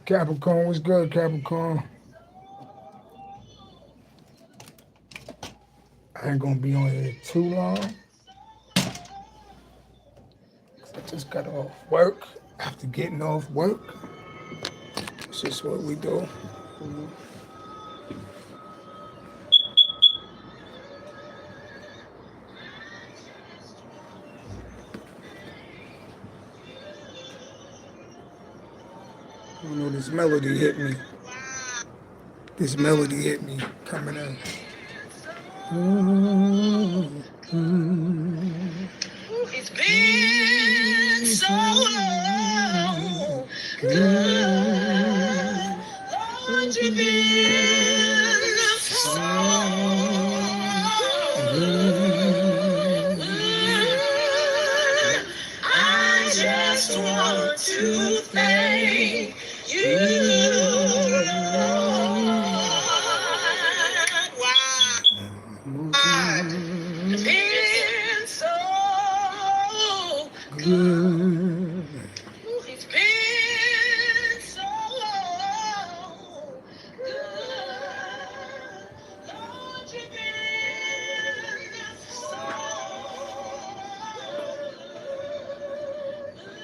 Capricorn, what's good, Capricorn? I ain't gonna be on here too long. I just got off work. After getting off work, this is what we do. I don't know, this melody hit me. This melody hit me coming in. It's been so long, good. Lord, you've been so good. I just want to thank you, Lord. Why? It's been so good. It's been so good. Lord, you've been so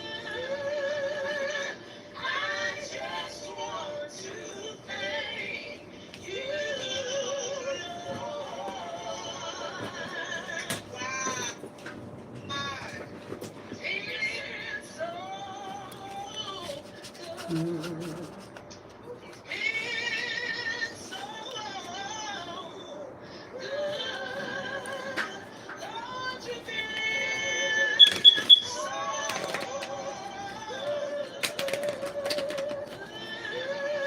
good. I just want to thank you,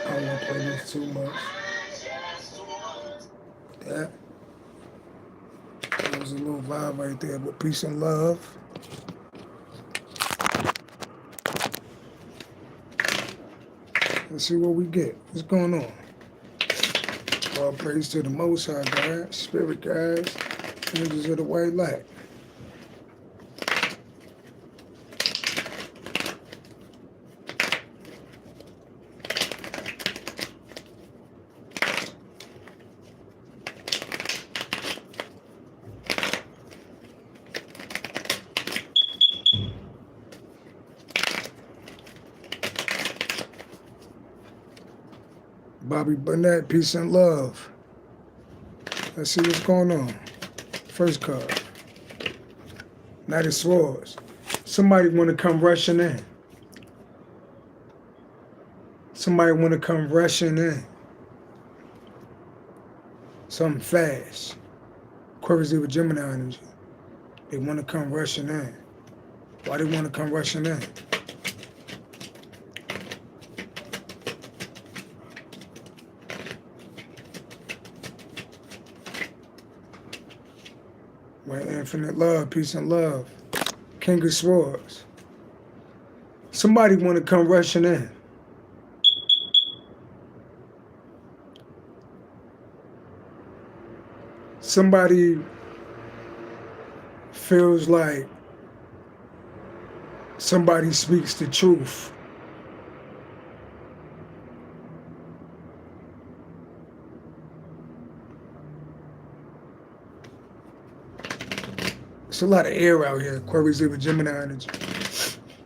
I don't want to play this too much. That was a little vibe right there, but peace and love. Let's see what we get. What's going on? All praise to the Most High God, Spirit guides, angels of the white light. Bobby Burnett, peace and love. Let's see what's going on. First card. Knight of Swords. Somebody want to come rushing in. Somebody want to come rushing in. Something fast. Aquarius with Gemini energy. They want to come rushing in. Why they want to come rushing in? Right, infinite love, peace and love. King of Swords. Somebody want to come rushing in. Somebody feels like somebody speaks the truth. It's a lot of air out here, Aquarius with Gemini energy.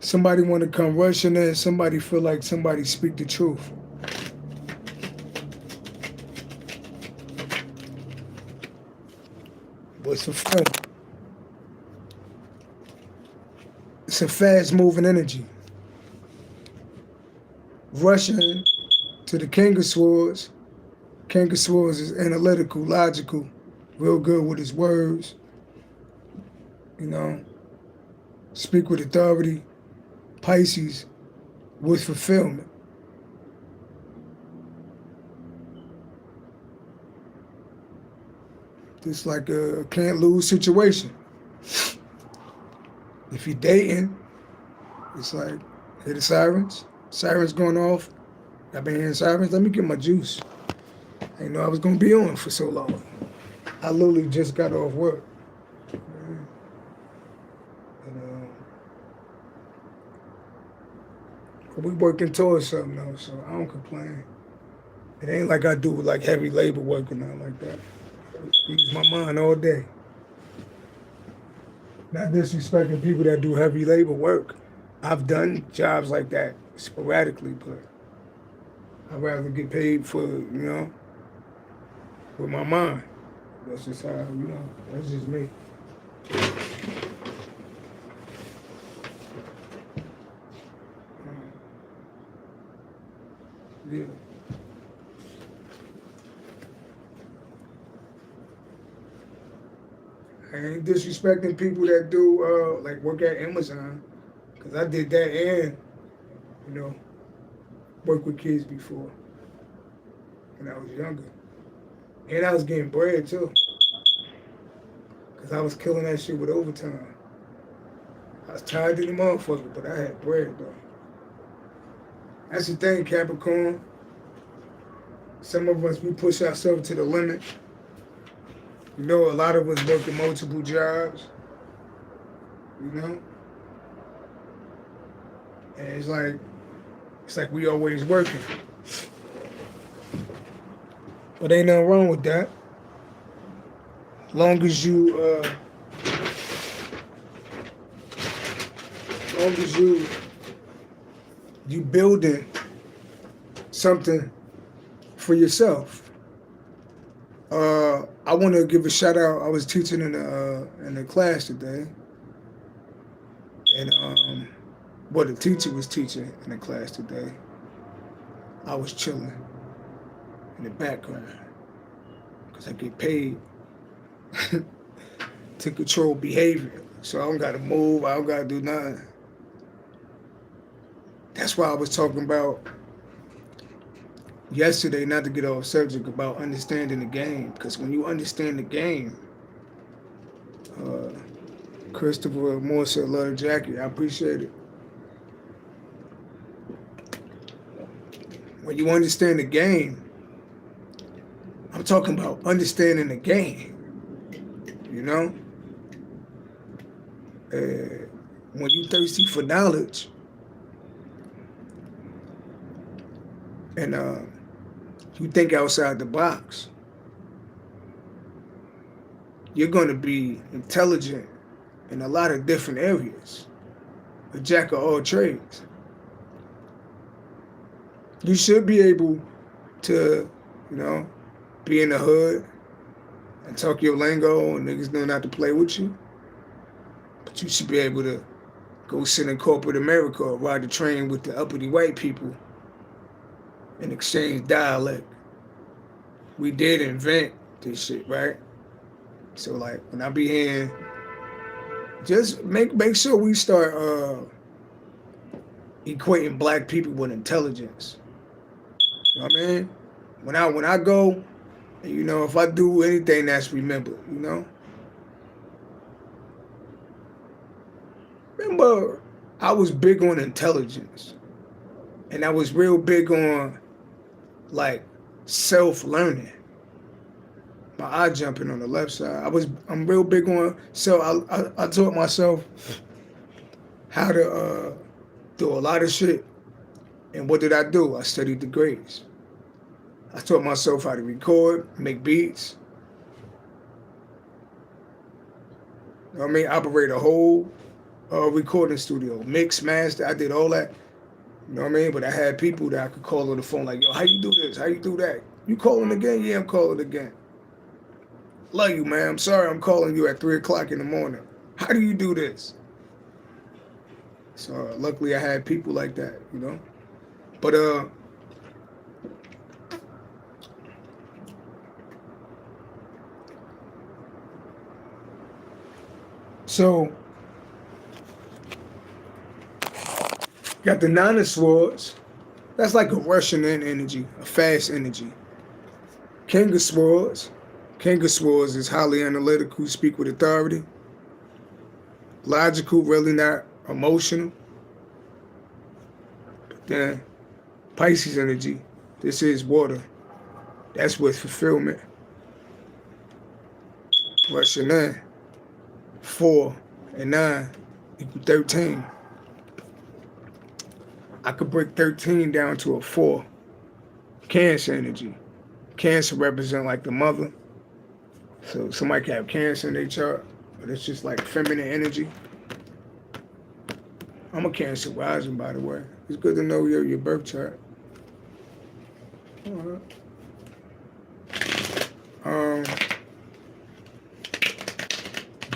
Somebody want to come rushing in. Somebody feel like somebody speak the truth. But it's a fun. It's a fast moving energy. Rushing to the King of Swords. King of Swords is analytical, logical, real good with his words. You know, speak with authority. Pisces with fulfillment. It's like a can't lose situation. If you're dating, it's like, hear the sirens. Sirens going off. I've been hearing sirens. Let me get my juice. I didn't know I was going to be on for so long. I literally just got off work. But we working towards something though, so I don't complain. It ain't like I do like heavy labor work or nothing like that. I use my mind all day. Not disrespecting people that do heavy labor work. I've done jobs like that sporadically, but I'd rather get paid for, with my mind. That's just how, that's just me. Yeah. I ain't disrespecting people that do like work at Amazon, cause I did that and you know work with kids before when I was younger, and I was getting bread too, cause I was killing that shit with overtime. I was tired of the motherfucker, but I had bread though. That's the thing, Capricorn. Some of us we push ourselves to the limit. You know, a lot of us working multiple jobs. You know, and it's like we always working. But ain't nothing wrong with that. Long as you building something for yourself. I want to give a shout out. I was teaching in the class today, and the teacher was teaching in the class today. I was chilling in the background because I get paid to control behavior, so I don't got to move. I don't got to do nothing. That's why I was talking about yesterday, not to get off subject, about understanding the game. Because when you understand the game, Christopher Moore said, "Love Jackie." I appreciate it. When you understand the game, I'm talking about understanding the game. You know, when you thirsty for knowledge, and you think outside the box, you're going to be intelligent in a lot of different areas, a jack of all trades. You should be able to, be in the hood and talk your lingo and niggas know not to play with you. But you should be able to go sit in corporate America or ride the train with the uppity white people and exchange dialect. We did invent this shit, right? So like when I be hearing, just make sure we start equating black people with intelligence. You know what I mean? When I go, if I do anything, that's remembered. Remember, I was big on intelligence, and I was real big on like self-learning. My eye jumping on the left side. I'm real big on, so I taught myself how to do a lot of shit. And what did I do? I studied the grades. I taught myself how to record, make beats. You know what I mean? Operate a whole recording studio, mix, master. I did all that. You know what I mean? But I had people that I could call on the phone like, yo, how you do this? How you do that? You calling again? Yeah, I'm calling again. Love you, man. I'm sorry I'm calling you at 3 o'clock in the morning. How do you do this? So luckily I had people like that, But so got the Nine of Swords. That's like a rushing in energy, a fast energy. King of Swords. King of Swords is highly analytical, speak with authority. Logical, really not emotional. But then Pisces energy. This is water. That's with fulfillment. Rushing in. 4 and 9 equal 13. I could break 13 down to a 4. Cancer energy. Cancer represent like the mother. So somebody can have cancer in their chart, but it's just like feminine energy. I'm a Cancer rising, by the way. It's good to know your birth chart. All right.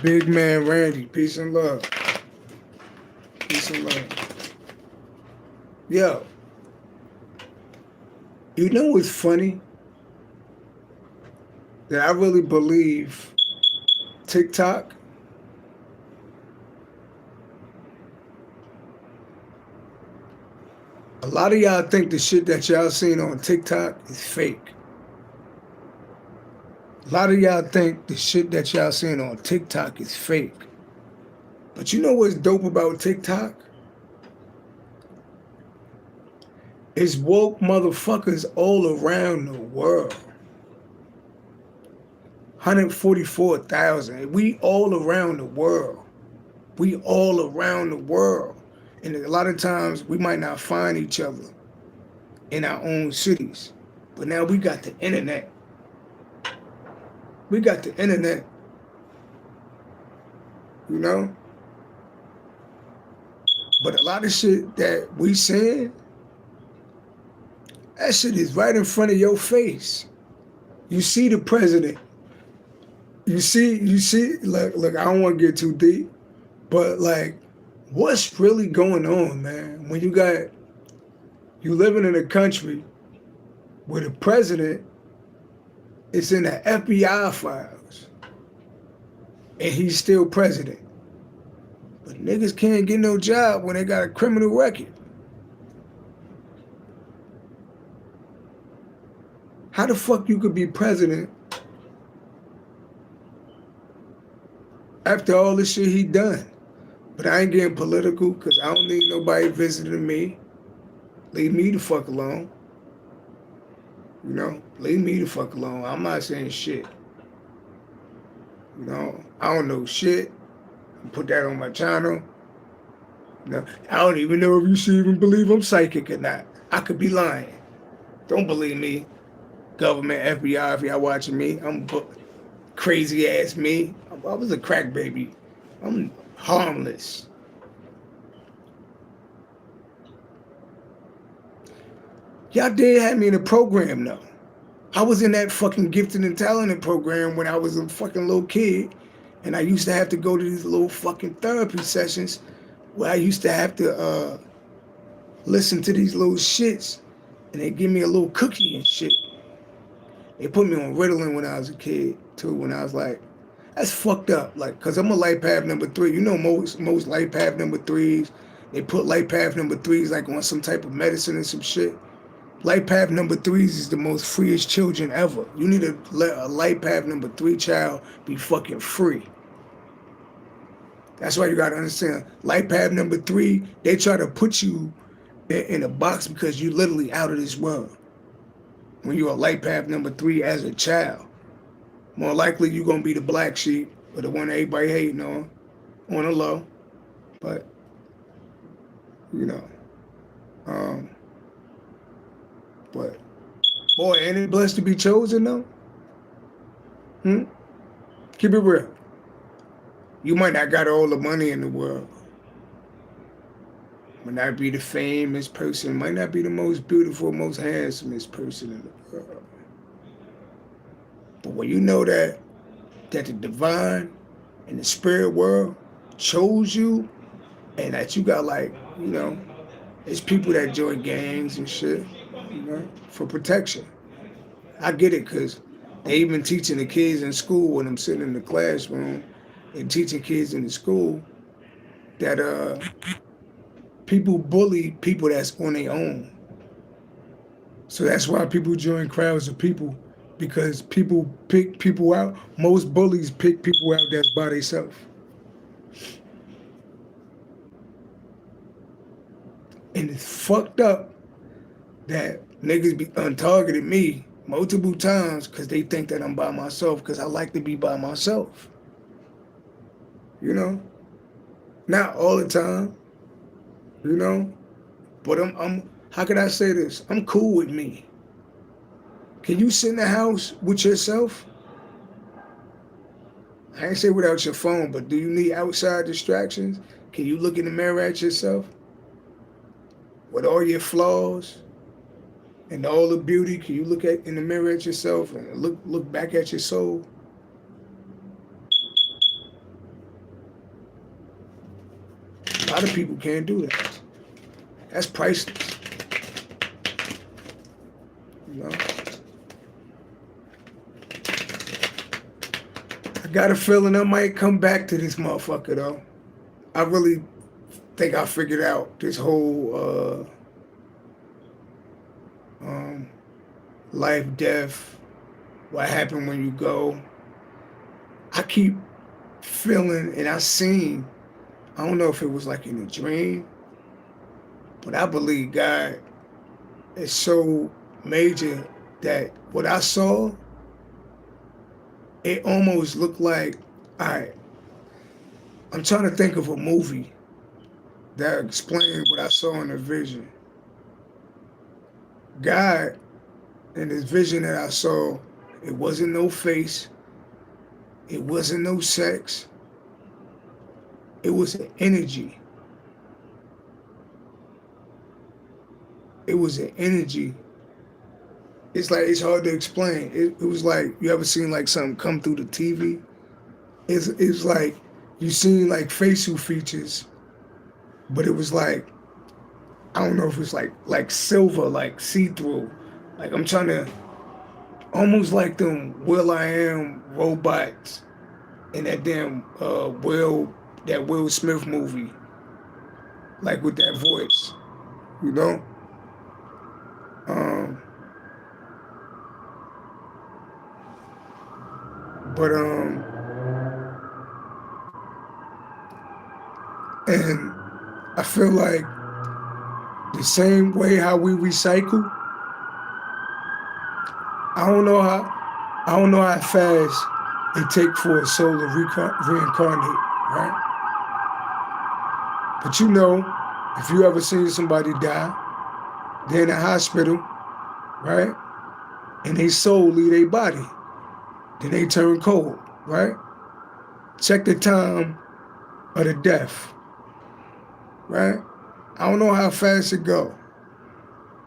Big man Randy, peace and love. Peace and love. Yo, you know what's funny? That I really believe TikTok a lot of y'all think the shit that y'all seen on TikTok is fake. A lot of y'all think the shit that y'all seen on TikTok is fake. But you know what's dope about TikTok? It's woke motherfuckers all around the world. 144,000. We all around the world. We all around the world. And a lot of times we might not find each other in our own cities. But now we got the internet. We got the internet. You know? But a lot of shit that we saying, that shit is right in front of your face. You see the president. You see, look, I don't want to get too deep, but like, what's really going on, man? When you living in a country where the president is in the FBI files and he's still president. But niggas can't get no job when they got a criminal record. How the fuck you could be president after all this shit he done? But I ain't getting political because I don't need nobody visiting me. Leave me the fuck alone. You know, leave me the fuck alone. I'm not saying shit. You know, I don't know shit. Put that on my channel. You know, I don't even know if you should even believe I'm psychic or not. I could be lying. Don't believe me. Government, FBI, if y'all watching me, I'm crazy ass me. I was a crack baby. I'm harmless. Y'all did have me in a program though. I was in that fucking gifted and talented program when I was a fucking little kid. And I used to have to go to these little fucking therapy sessions where I used to have to listen to these little shits. And they give me a little cookie and shit. They put me on Ritalin when I was a kid too, when I was like, that's fucked up. Like, cause I'm a life path number 3. You know most life path number 3s, they put life path number 3s like on some type of medicine and some shit. Life path number 3s is the most freest children ever. You need to let a life path number 3 child be fucking free. That's why you gotta understand. Life path number 3, they try to put you in a box because you literally out of this world. When you're a life path number 3 as a child, more likely you're gonna be the black sheep or the one that everybody hating on the low. But you know, but boy, ain't it blessed to be chosen though? Keep it real. You might not got all the money in the world. Might not be the famous person. Might not be the most beautiful, most handsomest person in the world. But when you know that the divine and the spirit world chose you, and that you got like, you know, it's people that join gangs and shit, you know, for protection. I get it, because they even teaching the kids in school when I'm sitting in the classroom and teaching kids in the school that people bully people that's on their own. So that's why people join crowds of people, because people pick people out. Most bullies pick people out that's by themselves. And it's fucked up that niggas be untargeted me multiple times because they think that I'm by myself, because I like to be by myself. You know? Not all the time. You know? But I'm how can I say this? I'm cool with me. Can you sit in the house with yourself? I ain't say without your phone, but do you need outside distractions? Can you look in the mirror at yourself with all your flaws and all the beauty? Can you look at in the mirror at yourself and look back at your soul? A lot of people can't do that. That's priceless. You know? I got a feeling I might come back to this motherfucker though. I really think I figured out this whole life, death, what happened when you go. I keep feeling and I seen, I don't know if it was like in a dream, but I believe God is so major that what I saw, it almost looked like, all right, I'm trying to think of a movie that explained what I saw in the vision. God, in this vision that I saw, it wasn't no face, it wasn't no sex, it was an energy. It was an energy. It's like, it's hard to explain. It was like, you ever seen like something come through the TV? It's like, you seen like facial features, but it was like, I don't know if it's like silver, like see-through. Like I'm trying to, almost like them Will I Am robots in that damn Will Smith movie. Like with that voice, you know? Um, but and I feel like the same way how we recycle, I don't know how fast it take for a soul to reincarnate, right? But you know, if you ever seen somebody die, they're in a hospital, right? And they soul leave their body. Then they turn cold, right? Check the time of the death, right? I don't know how fast it go,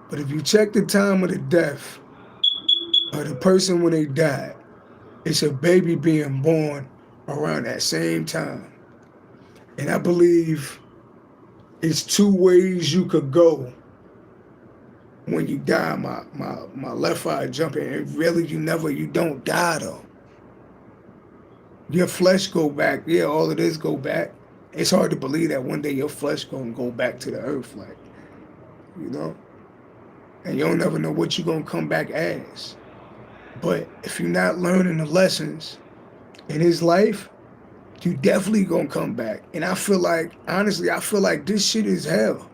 but if you check the time of the death of the person when they died, it's a baby being born around that same time. And I believe it's two ways you could go when you die. My left eye jumping, and really you don't die though. Your flesh go back, yeah, all of this go back. It's hard to believe that one day your flesh gonna go back to the earth, like, you know? And you don't never know what you're gonna come back as. But if you're not learning the lessons in his life, you definitely gonna come back. And I feel like, honestly, I feel like this shit is hell.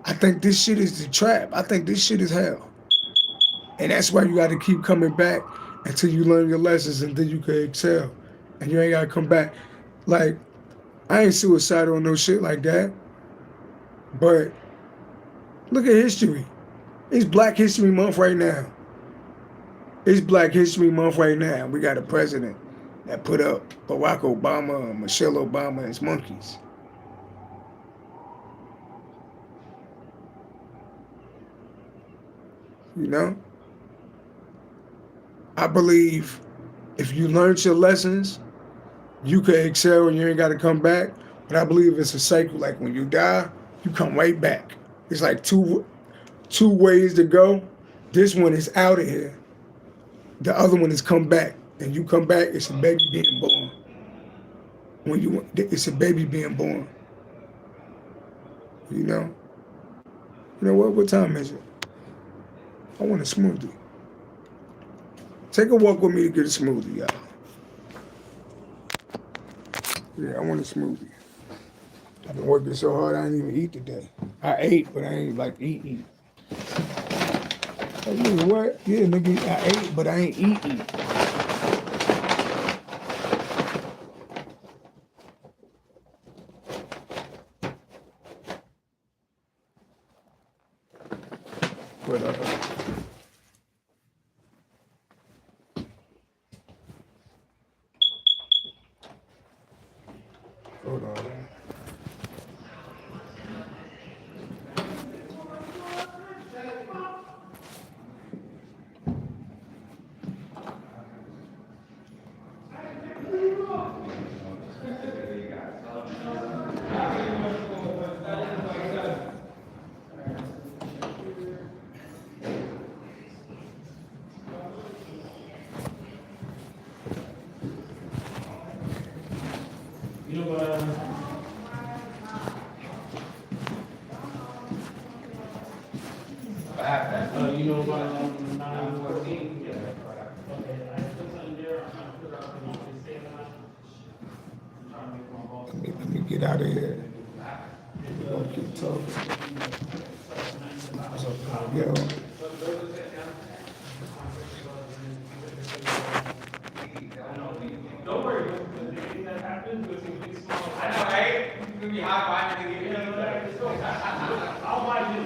I think this shit is the trap. I think this shit is hell. And that's why you gotta keep coming back until you learn your lessons and then you can excel. And you ain't gotta come back. Like, I ain't suicidal or no shit like that. But look at history. It's Black History Month right now. It's Black History Month right now. We got a president that put up Barack Obama and Michelle Obama as monkeys. You know? I believe if you learned your lessons, you could excel and you ain't got to come back. But I believe it's a cycle. Like when you die, you come right back. It's like two ways to go. This one is out of here. The other one is come back. And you come back, it's a baby being born. It's a baby being born. You know? You know what? What time is it? I want a smoothie. Take a walk with me to get a smoothie, y'all. Yeah, I want a smoothie. I've been working so hard, I didn't even eat today. I ate, but I ain't like eat. Hey, nigga, what? Yeah, nigga, I ate, but I ain't eat. You know what? You know about 914? Yeah. Okay, I put something there. I'm trying to put out the same line. I'm trying to make my boss. Let me get out of here. Don't keep talking. Yo. Don't worry, the thing that happens was you get small. I know, right? It's gonna be hard finding to get Yeah, you. no, let's go. I'll buy you.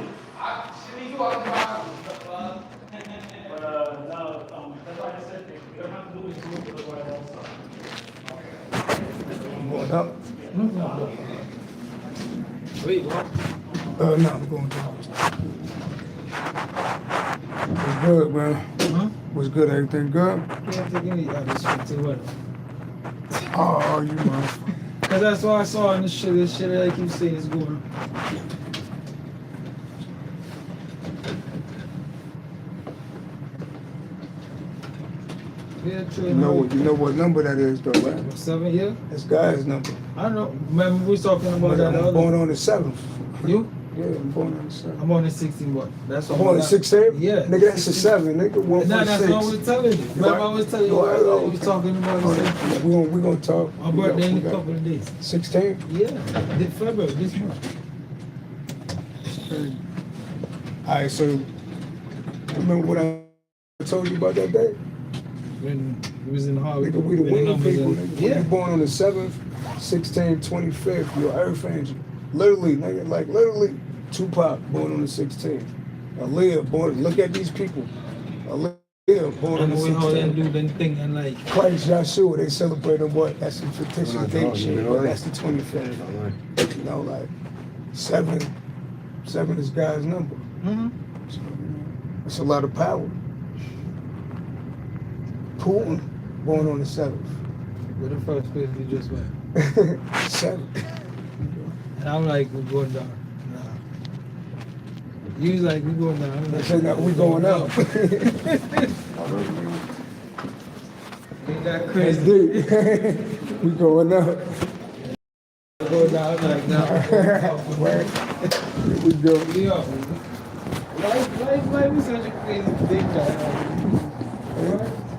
Shouldn't you walk around? But no, that's why I said they don't have to do this move for the right also. Going up? Wait, what? No, I'm going down. What's good, man? Huh? What's good? Everything good? You have to give me this shit too, what? Oh, you motherfucker. Cause that's what I saw in this shit that I keep saying is going. Yeah, true. You know what number that is, though, right? 7 year? That's Guy's number. I don't know. Remember we was talking about that the I'm other. born on the 7th. You? Yeah, I'm born on the 7th. I'm on the 16 what? That's I'm on the 16th? Yeah. Nigga, that's a 7. Nigga, 1 Nah, that's what I 6. was telling you. Remember I was telling you No, we was talking about the same. We gonna talk. My birthday in a couple of days. 16? Yeah, February this month. Alright, so remember what I told you about that day? When we was in the Harvard. Nigga, we the wing people. Nigga. Yeah. You born on the 7th, 16th, 25th. You're Earth Angel. Literally, nigga, like literally, Tupac born on the 16th. Aaliyah born. Look at these people. Aaliyah born on And the we all then 16th. do them thing and like. Christ Joshua, they celebrate on what? That's some fictitious date shit. But that's the 25th. You know, like 7 is God's number. Mm-hmm. So, it's a lot of power. Putin born on the 7th. Where the first place we just went. 7. And I'm like, we're going down. Nah. You was like, we're going down. I'm They like, say that we going up. Ain't that That's crazy? deep. We going up. Go down. I'm like, nah. Right. Here we go. Yo, life is such a crazy thing, guy.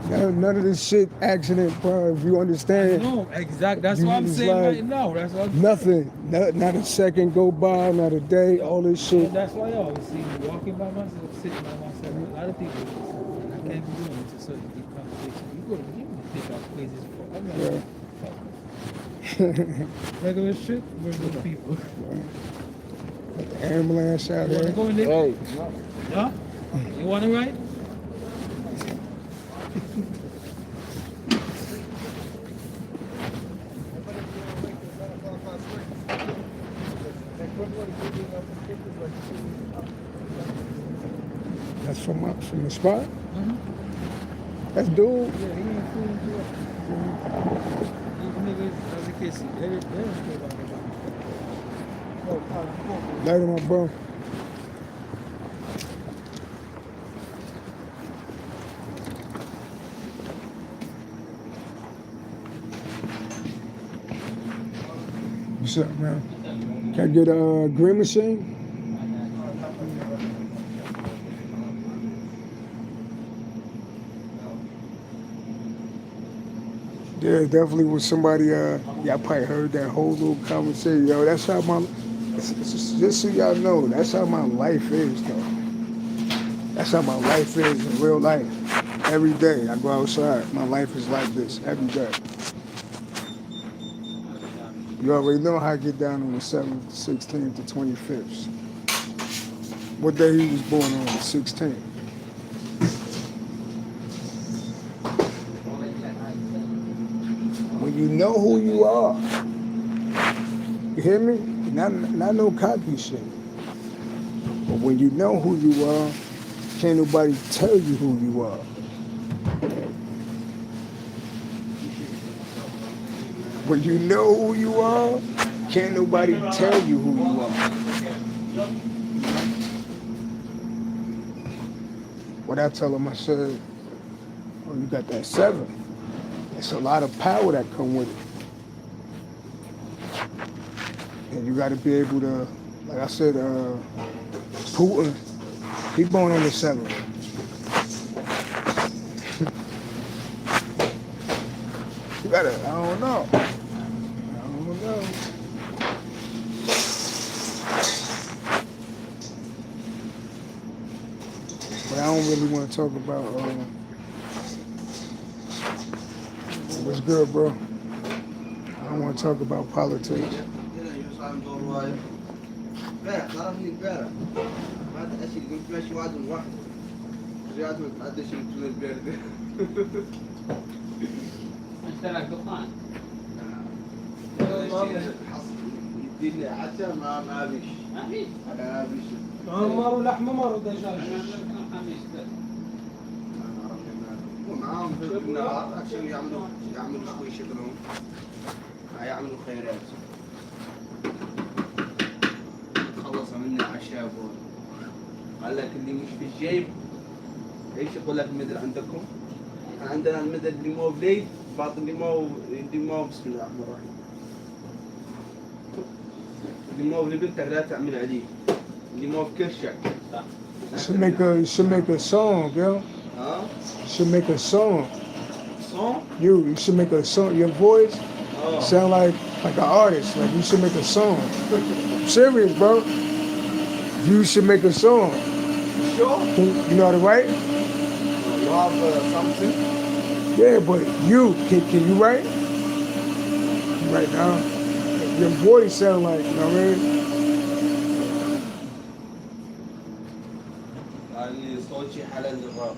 None of this shit accident, bro. If you understand, No, exact. That's You what I'm just saying like- right now. That's what. nothing. Not a second go by, not a day. All this shit. And that's why I always see me walking by myself, sitting by myself. A lot of people, I can't be doing it to certain deep conversation. You go to you think I'm crazy as fuck. I'm like, Yeah. regular shit, regular people. Got the ambulance out You wanna there. go in there? Hey. Huh? You want to ride? That's from the spot. Mm-hmm. That's dude. Yeah, he ain't fooling you. These niggas, as a kid, see, they don't care about nobody. Later, my bro. What's up, man? Can I get a green machine? Yeah, definitely was somebody, y'all probably heard that whole little conversation. Yo, that's how just so y'all know, that's how my life is, though. That's how my life is in real life. Every day I go outside, my life is like this, every day. You already know how I get down on the 7th, 16th, to 25th. What day he was born on, the 16th. When you know who you are, You hear me? Not no cocky shit. But when you know who you are, can't nobody tell you who you are. When you know who you are, can't nobody tell you who you are. What I tell him, I said, oh, you got that 7. It's a lot of power that come with it. And you got to be able to, like I said, Putin, he born on the 7. You got to, I don't know. But I don't really want to talk about, what's good, bro? I don't want to talk about politics. اشترك دخان يديني عسل ما بيش ما فيش مروا لحمه مروا دجاج ومعاهم في النهار عشان يعملوا شوي شغلهم يعملوا خيرات خلص مني عشاء قال لك اللي مش في الجيب ايش يقول لك المدر عندكم؟ عندنا المدر اللي مو بليد باطل اللي مو بسم الله الرحمن الرحيم اللي مو لبنتك لا تعمل عليه اللي مو بكرشك You should make a song, yo. ها؟ You should make a song. Song? You should make a song. Your voice sound like an artist. Like you should make a song. I'm serious, bro. You should make a song. Sure? You know how to write? You have something? Yeah, but can you write? Right now, your voice sound like, you know what I mean? يعني صوتي حلال الراب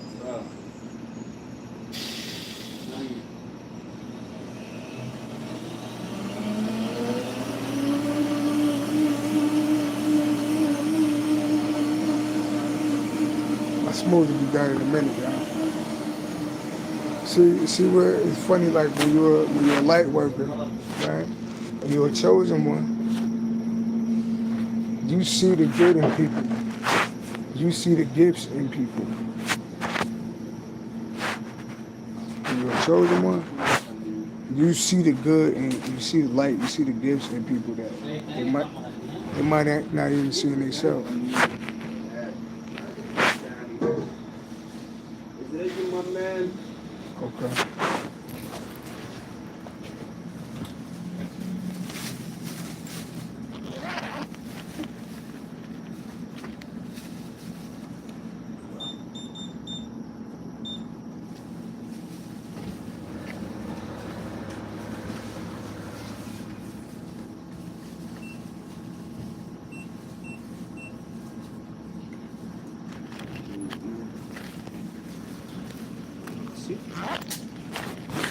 My smoothie be done in a minute, y'all. See where it's funny, like when you're a light worker, right? And you're a chosen one, you see the good in people. You see the gifts in people. When you're a chosen one, you see the good and you see the light, you see the gifts in people that they might not even see in themselves. Okay.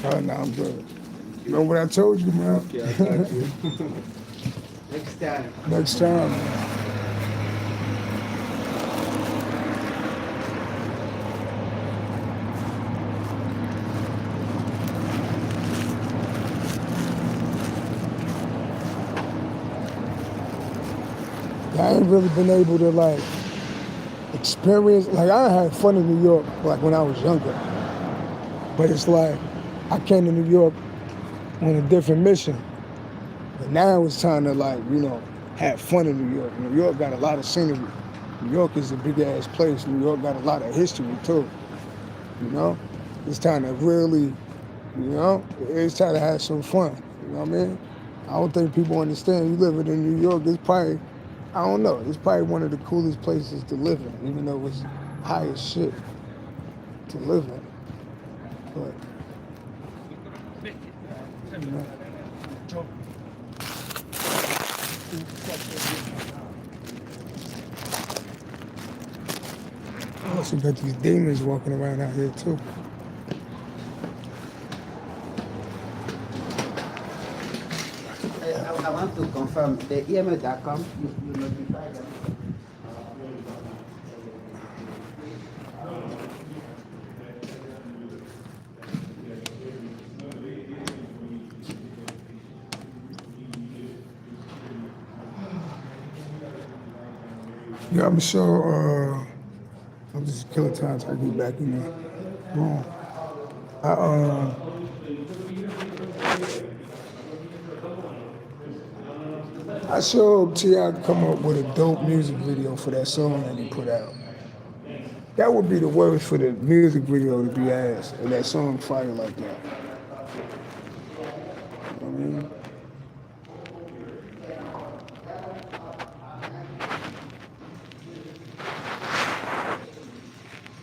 Oh, no, I'm good. Remember what I told you, man? Okay, I got you. Next time. Next time. I ain't really been able to like experience, like I had fun in New York like when I was younger. But it's like I came to New York on a different mission. But now it's time to like, have fun in New York. New York got a lot of scenery. New York is a big ass place. New York got a lot of history too. It's time to really, it's time to have some fun. You know what I mean? I don't think people understand. You living in New York, it's probably, I don't know, it's probably one of the coolest places to live in, even though it's high as shit to live in. But, I also got these demons walking around out here too. I I want to confirm the email.com you notify them. Yeah, I'm sure. I'm just killing time till I get back in there. Boom. I showed T.I. come up with a dope music video for that song that he put out. That would be the worst for the music video to be asked, and that song fire like that. You know what I mean?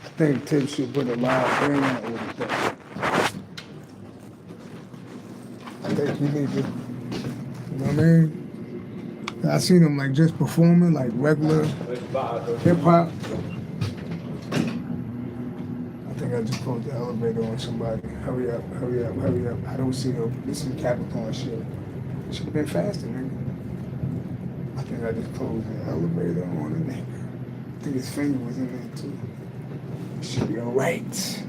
I think Tip should put a live band out with it though. I think you need to, you know what I mean? I seen him like just performing like regular hip hop. I think I just closed the elevator on somebody. Hurry up, hurry up, hurry up. I don't see no, this is Capricorn shit. Should have been faster, nigga. I think I just closed the elevator on a nigga. I think his finger was in there too. Should be alright.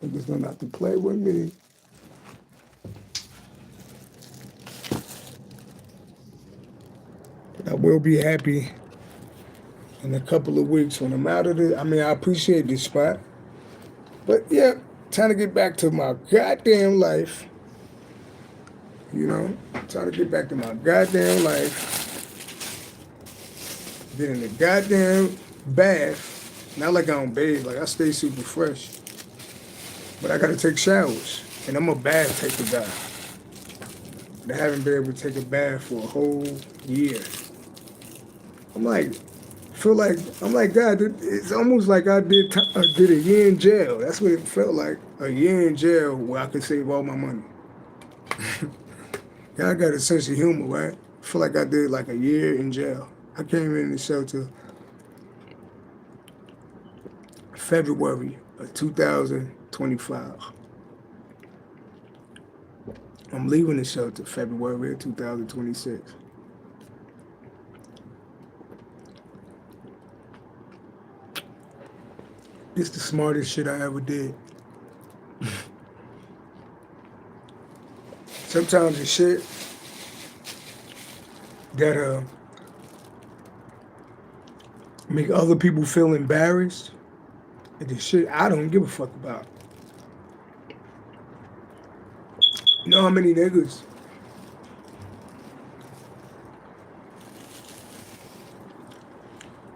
Niggas don't have to play with me. But I will be happy in a couple of weeks when I'm out of it. I mean, I appreciate this spot. But yeah, trying to get back to my goddamn life. You know, trying to get back to my goddamn life. Get in the goddamn bath. Not like I don't bathe, like I stay super fresh. But I gotta take showers. And I'm a bath taker guy. But I haven't been able to take a bath for a whole year. I'm like, God, it's almost like I did a year in jail. That's what it felt like, a year in jail where I could save all my money. Yeah, I got a sense of humor, right? I feel like I did like a year in jail. I came in the shelter February of 2025. I'm leaving the shelter February of 2026. It's the smartest shit I ever did. Sometimes the shit that make other people feel embarrassed is the shit I don't give a fuck about. You know how many niggas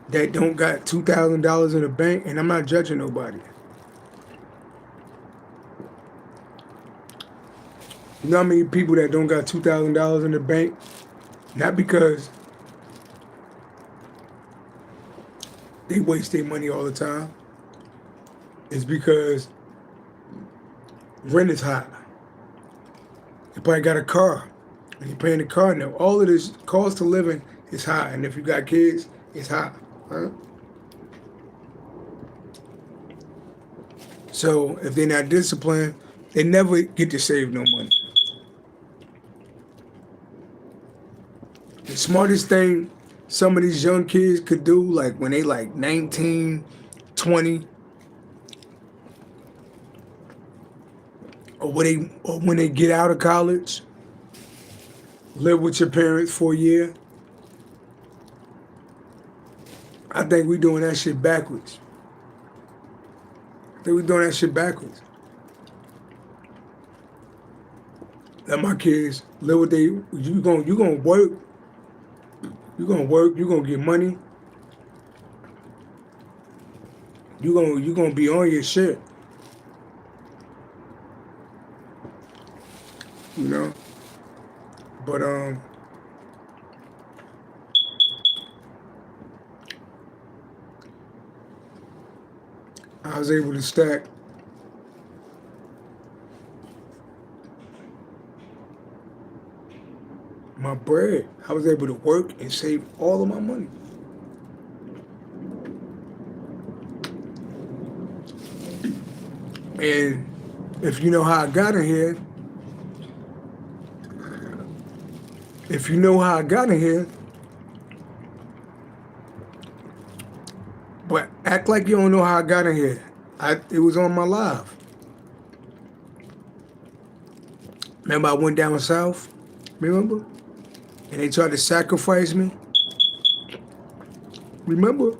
that don't got $2,000 in the bank, and I'm not judging nobody. You know how many people that don't got $2,000 in the bank? Not because they waste their money all the time. It's because rent is high. They probably got a car, and you're paying the car now. All of this cost of living is high, and if you got kids, it's high. Huh? So if they're not disciplined, they never get to save no money. The smartest thing some of these young kids could do, like when they like 19, 20, or when they get out of college, live with your parents for a year. I think we're doing that shit backwards. Let my kids live with you gonna work. You're gonna get money. You're gonna be on your shit. You know? But I was able to stack my bread. I was able to work and save all of my money. And if you know how I got in here, but act like you don't know how I got in here. It was on my live. Remember I went down south? Remember? And they tried to sacrifice me? Remember?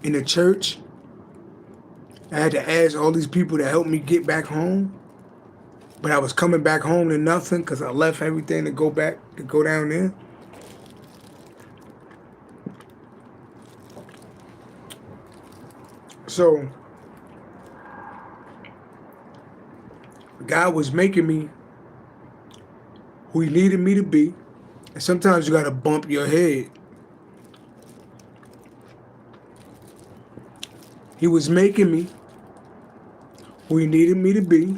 In the church? I had to ask all these people to help me get back home. But I was coming back home to nothing because I left everything to go down there. So, God was making me who He needed me to be. And sometimes you got to bump your head. He was making me who He needed me to be.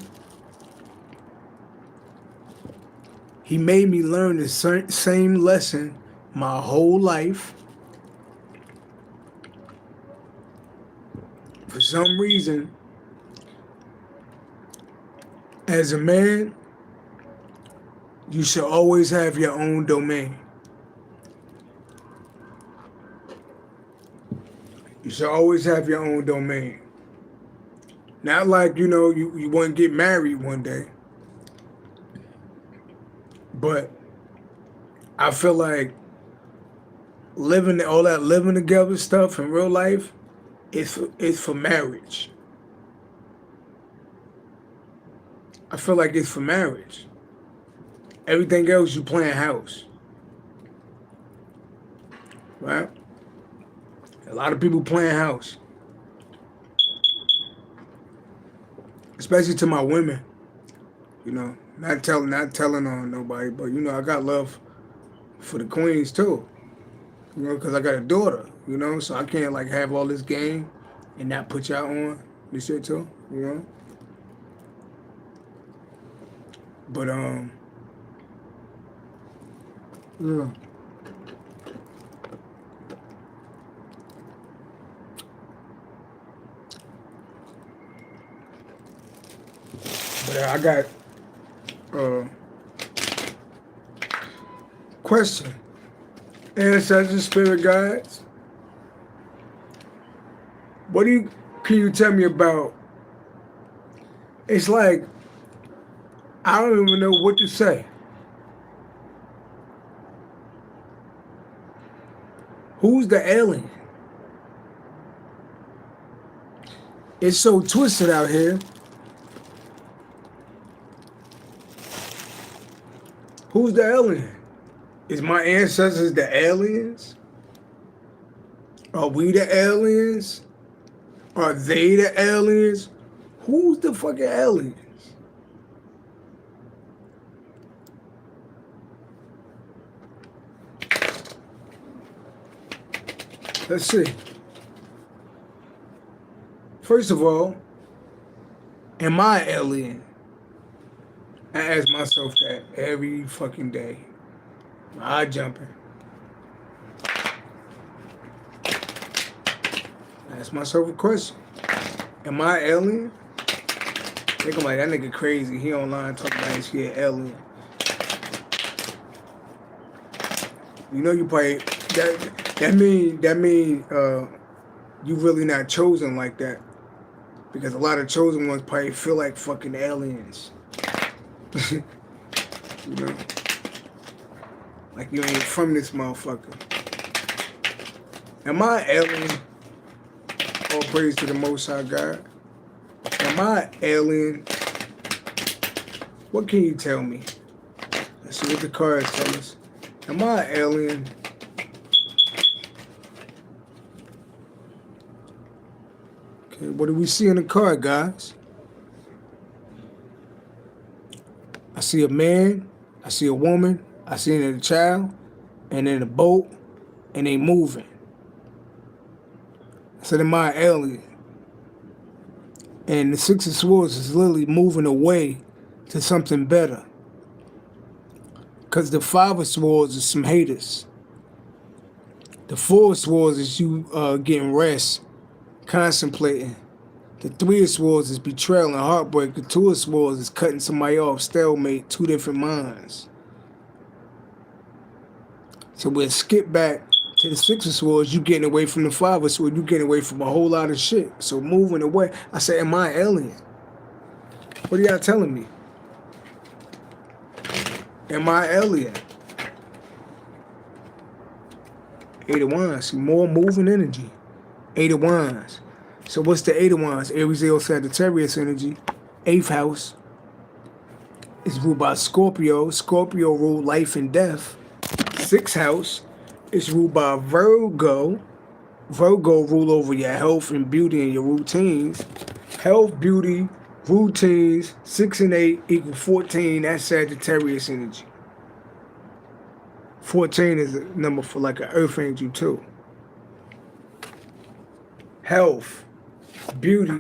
He made me learn the same lesson my whole life. For some reason, as a man, you should always have your own domain. You should always have your own domain. Not like, you want to get married one day. But I feel like all that living together stuff in real life is for marriage. I feel like it's for marriage. Everything else you playing house. Right? A lot of people playing house. Especially to my women. Not telling on nobody, but I got love for the queens too. Because I got a daughter, so I can't like have all this game and not put y'all on this shit too, But yeah. But I got question. Ancestors, spirit guides. Can you tell me about? It's like I don't even know what to say. Who's the alien? It's so twisted out here. Who's the alien? Is my ancestors the aliens? Are we the aliens? Are they the aliens? Who's the fucking aliens? Let's see. First of all, am I an alien? I ask myself that every fucking day. My eye jumping. I ask myself a question. Am I an alien? Think I'm like, that nigga crazy. He online talking about his shit alien. You probably that mean you really not chosen like that. Because a lot of chosen ones probably feel like fucking aliens. Like you ain't from this motherfucker. Am I an alien? All praise to the Most High God. Am I an alien? What can you tell me? Let's see what the cards tell us. Am I an alien? Okay, what do we see in the card, guys? I see a man, I see a woman, I seen a child and then a boat and they moving. I said, am I an alien? And the Six of Swords is literally moving away to something better. Because the Five of Swords is some haters. The Four of Swords is you getting rest, contemplating. The Three of Swords is betrayal and heartbreak. The Two of Swords is cutting somebody off, stalemate, two different minds. So we'll skip back to the Six of Swords. You getting away from the Five of Swords. You getting away from a whole lot of shit. So moving away. I said, am I an alien? What are y'all telling me? Am I an alien? Eight of Wands. See, more moving energy. Eight of Wands. So what's the Eight of Wands? Aries, Leo, Sagittarius energy. Eighth house is ruled by Scorpio. Scorpio rule life and death. Sixth house is ruled by Virgo. Virgo rule over your health and beauty and your routines. Health, beauty, routines. 6 and 8 equal 14. That's Sagittarius energy. 14 is a number for like an earth angel too. Health, beauty,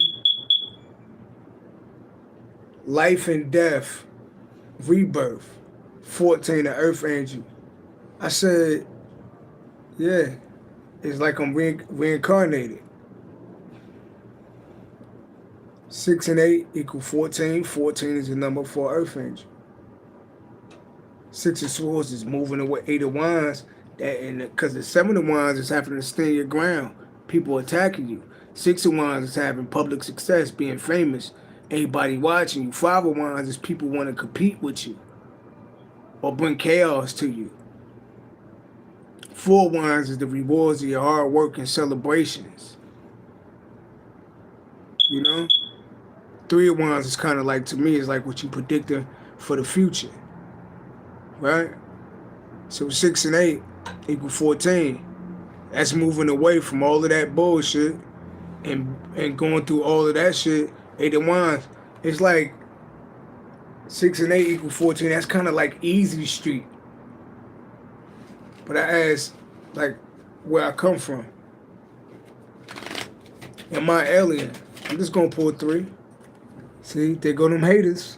life and death, rebirth. 14, an earth angel. I said, yeah, it's like I'm reincarnated. 6 and 8 equal 14. 14 is the number for earth angel. Six of Swords is moving away. Eight of Wands, because the Seven of Wands is having to stand your ground. People attacking you. Six of Wands is having public success, being famous. Everybody watching you. Five of Wands is people want to compete with you or bring chaos to you. Four of Wands is the rewards of your hard work and celebrations. You know? Three of Wands is kind of like, to me, is like what you predicting for the future. Right? So 6 and 8 equal 14. That's moving away from all of that bullshit and going through all of that shit. 8 of Wands. It's like 6 and 8 equal 14. That's kind of like easy street. But I asked, like, where I come from. Am I an alien? I'm just gonna pull 3. See, there go them haters.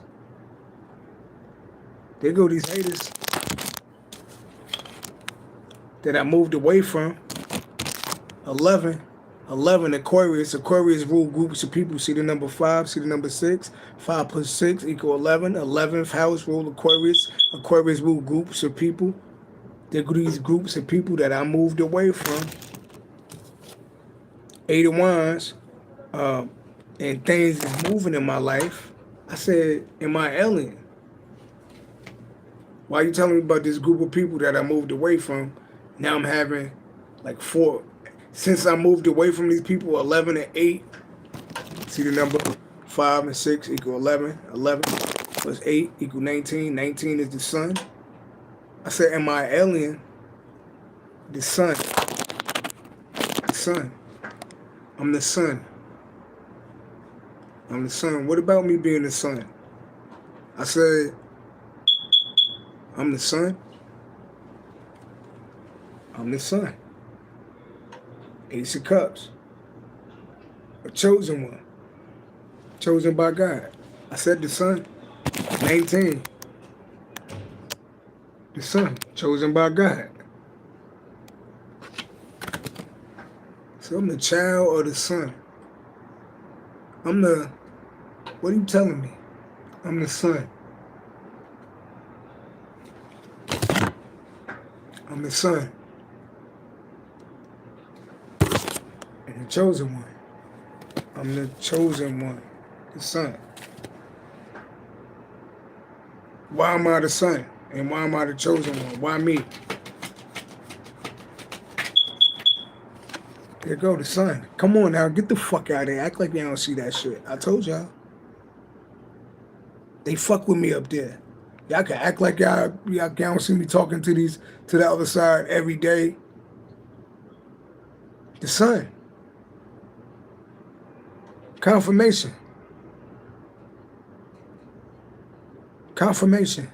There go these haters that I moved away from. 11 Aquarius. Aquarius rule groups of people. See the number 5, see the number 6. 5 plus 6 equal 11. 11th house rule Aquarius. Aquarius rule groups of people. There go these groups of people that I moved away from. 8 of Wands. And things is moving in my life. I said, am I an alien? Why are you telling me about this group of people that I moved away from? Now I'm having like 4. Since I moved away from these people, 11 and 8. See the number? 5 and 6 equal 11. 11 plus 8 equal 19. 19 is the sun. I said, am I an alien? The sun. The sun. I'm the sun. I'm the sun. What about me being the sun? I said, I'm the sun. I'm the sun. Ace of Cups. A chosen one. Chosen by God. I said the sun. 19. The sun. Chosen by God. So I'm the child of the sun. I'm the... What are you telling me? I'm the sun. I'm the sun. And the chosen one. I'm the chosen one. The sun. Why am I the sun? And why am I the chosen one? Why me? There go the sun. Come on now, get the fuck out of there. Act like y'all don't see that shit. I told y'all. They fuck with me up there. Y'all can act like y'all don't see me talking to the other side every day. The sun. Confirmation. Confirmation.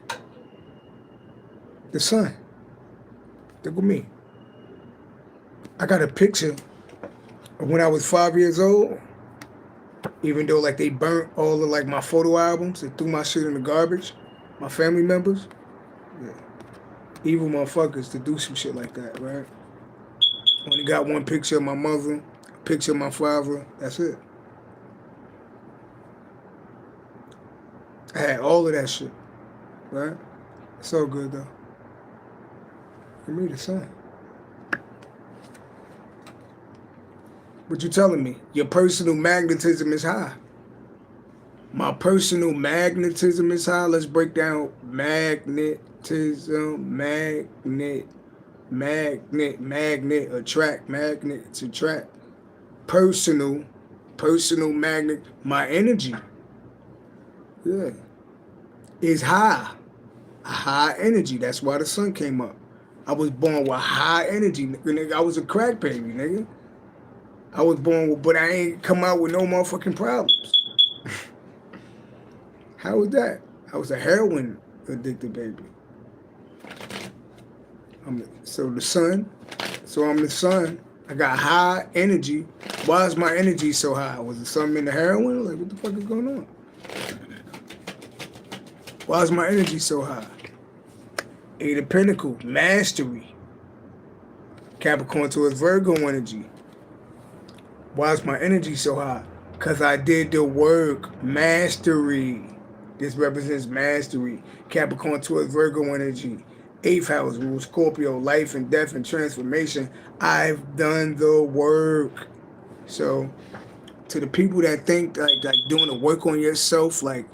The sun. Look with me. I got a picture of when I was 5 years old. Even though like they burnt all of like my photo albums and threw my shit in the garbage, my family members, yeah. Evil motherfuckers to do some shit like that, right? Only got one picture of my mother, a picture of my father. That's it. I had all of that shit, right? It's all good though. Give me the sun. What you telling me? Your personal magnetism is high. My personal magnetism is high. Let's break down magnetism, magnet, attract, magnet to attract. Personal magnet. My energy, yeah, is high. A high energy. That's why the sun came up. I was born with high energy, nigga. I was a crack baby, nigga. I was born with, but I ain't come out with no motherfucking problems. How was that? I was a heroin addicted baby. So the sun. So I'm the sun. I got high energy. Why is my energy so high? Was it something in the heroin? Like, what the fuck is going on? Why is my energy so high? Eight of Pentacles, mastery. Capricorn towards Virgo energy. Why is my energy so high? Because I did the work. Mastery. This represents mastery. Capricorn towards Virgo energy. 8th house rules Scorpio, life and death and transformation. I've done the work. So, to the people that think like doing the work on yourself, like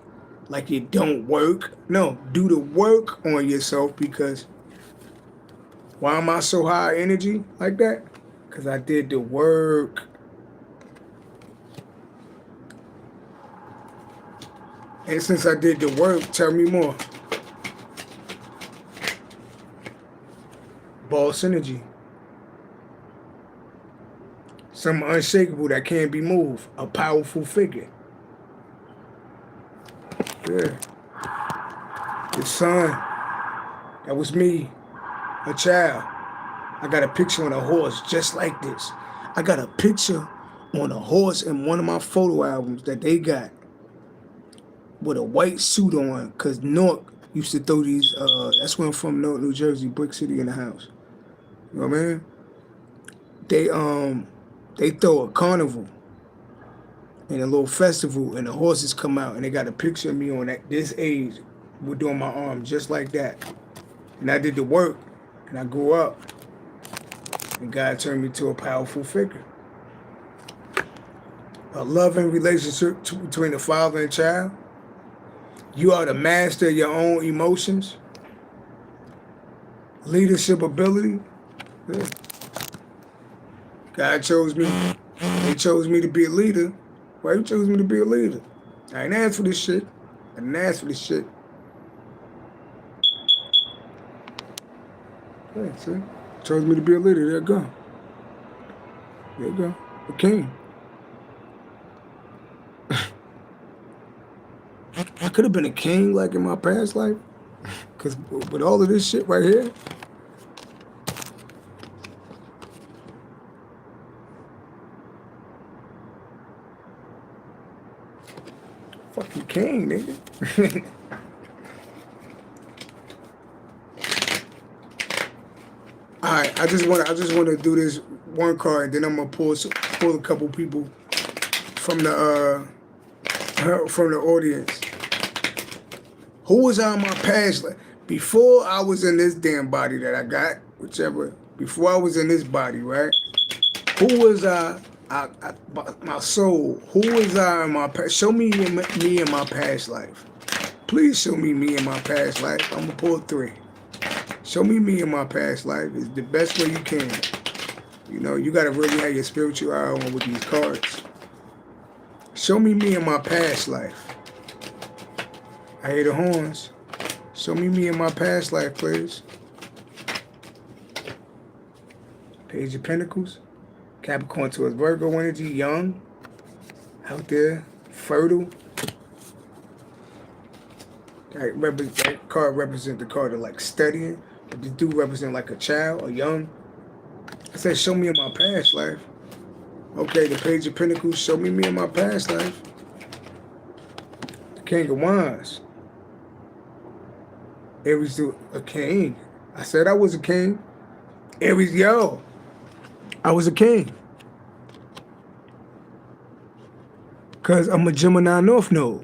it don't work. No, do the work on yourself, because why am I so high energy like that? Because I did the work. And since I did the work, tell me more. Boss energy. Something unshakable that can't be moved. A powerful figure. Yeah. The sun. That was me. A child. I got a picture on a horse just like this. I got a picture on a horse in one of my photo albums that they got with a white suit on, because Newark used to throw these, that's where I'm from, Newark, New Jersey, Brick City in the house. You know what I mean? They throw a carnival and a little festival, and the horses come out, and they got a picture of me on this age with doing my arm just like that. And I did the work, and I grew up, and God turned me to a powerful figure. A loving relationship between the father and child. You are the master of your own emotions. Leadership ability. Yeah. God chose me. He chose me to be a leader. Why he chose me to be a leader? I ain't asked for this shit. I didn't ask for this shit. Yeah, see? Chose me to be a leader. There you go. There you go. A king. I could have been a king like in my past life. Because with all of this shit right here. Fucking king, nigga. Alright, I just want to do this one card, and then I'm gonna pull a couple people from the audience. Who was on my past life? Before I was in this damn body that I got, whichever, before I was in this body, right? Who was my soul? Who was I in my past? Show me in my past life. Please show me in my past life. I'm gonna pull 3. Show me in my past life is the best way you can. You know, you gotta really have your spiritual eye on with these cards. Show me in my past life. I hear the horns. Show me in my past life, please. Page of Pentacles. Capricorn towards Virgo energy. Young. Out there. Fertile. That card represents the card of like studying. This dude represent like a child, a young. I said, show me in my past life. Okay, the Page of Pentacles, show me in my past life. The King of Wands. Aries, a king. I said I was a king. Aries, yo, I was a king. Because I'm a Gemini North Node.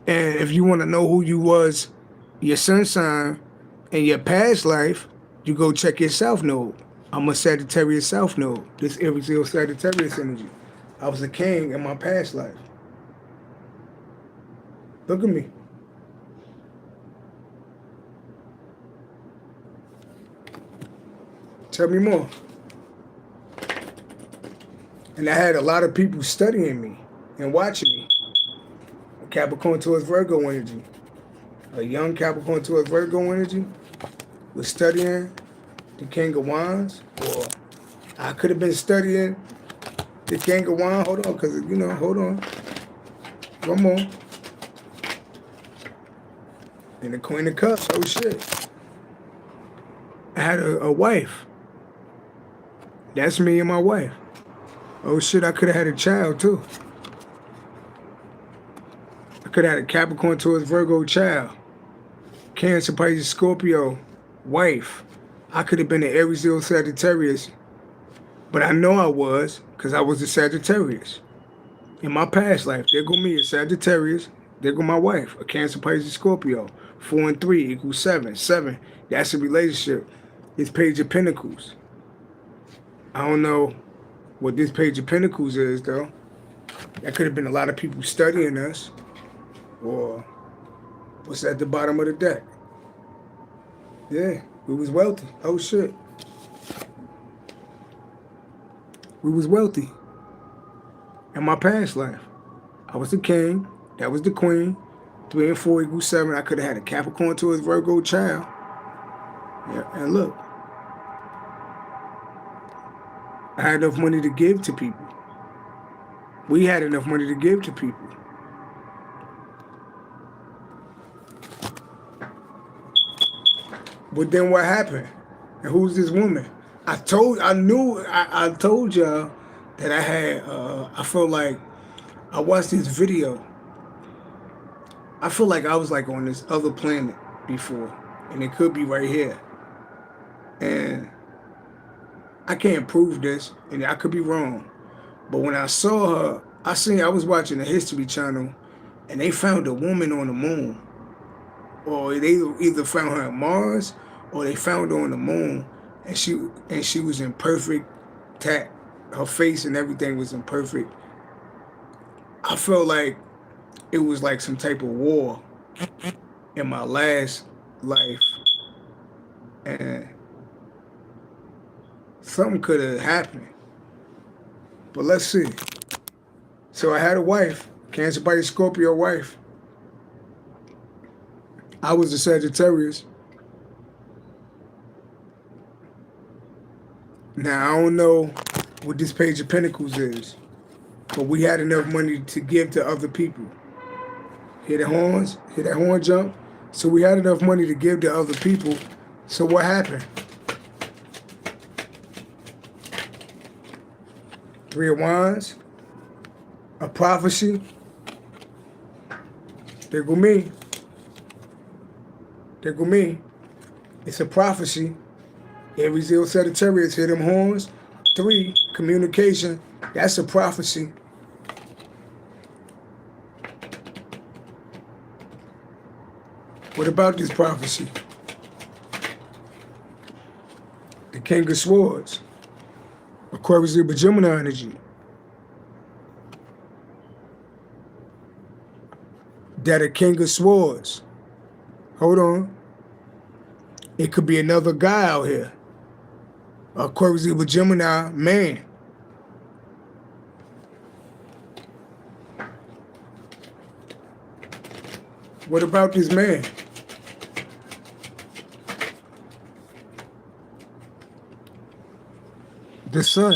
And if you want to know who you was, your sun sign, in your past life, you go check your South Node. I'm a Sagittarius South Node. This Aries Sagittarius energy. I was a king in my past life. Look at me. Tell me more. And I had a lot of people studying me and watching me. A Capricorn towards Virgo energy. A young Capricorn towards Virgo energy was studying the King of Wands. Or I could have been studying the King of Wands. Hold on, because, you know, hold on. One more. And the Queen of Cups. Oh, shit. I had a wife. That's me and my wife. Oh, shit, I could have had a child, too. I could have had a Capricorn towards Virgo child. Cancer, Pisces, Scorpio, wife. I could have been an Aries, Sagittarius. But I know I was, because I was a Sagittarius. In my past life, there go me, a Sagittarius. There go my wife, a Cancer, Pisces, Scorpio. 4 and 3 equals 7. 7, that's a relationship. It's Page of Pentacles. I don't know what this Page of Pentacles is, though. That could have been a lot of people studying us. Or what's at the bottom of the deck. Yeah, we was wealthy. Oh, shit. We was wealthy. In my past life. I was the king. That was the queen. 3 and 4 equals 7. I could have had a Capricorn towards Virgo child. Yeah, and look. I had enough money to give to people. We had enough money to give to people. But then what happened? And who's this woman? I told y'all that I had, I felt like, I watched this video. I feel like I was like on this other planet before. And it could be right here. And I can't prove this, and I could be wrong. But when I saw her, I was watching the History Channel, and they found a woman on the moon. Or they either found her on Mars, or they found her on the moon, and she was in perfect tact. Her face and everything was in perfect. I felt like it was like some type of war in my last life. And something could have happened. But let's see. So I had a wife, Cancer, Pisces, Scorpio wife. I was a Sagittarius. Now, I don't know what this Page of Pentacles is, but we had enough money to give to other people. Hear the horns? Hear that horn jump? So we had enough money to give to other people. So what happened? 3 of Wands, a prophecy. There go me. There go me. It's a prophecy. Aries, Sagittarius, hear them horns. 3, communication. That's a prophecy. What about this prophecy? The King of Swords. Aquarius, Libra, Gemini energy. That a King of Swords. Hold on. It could be another guy out here. Aquarius, Libra, Gemini, man. What about this man? The sun.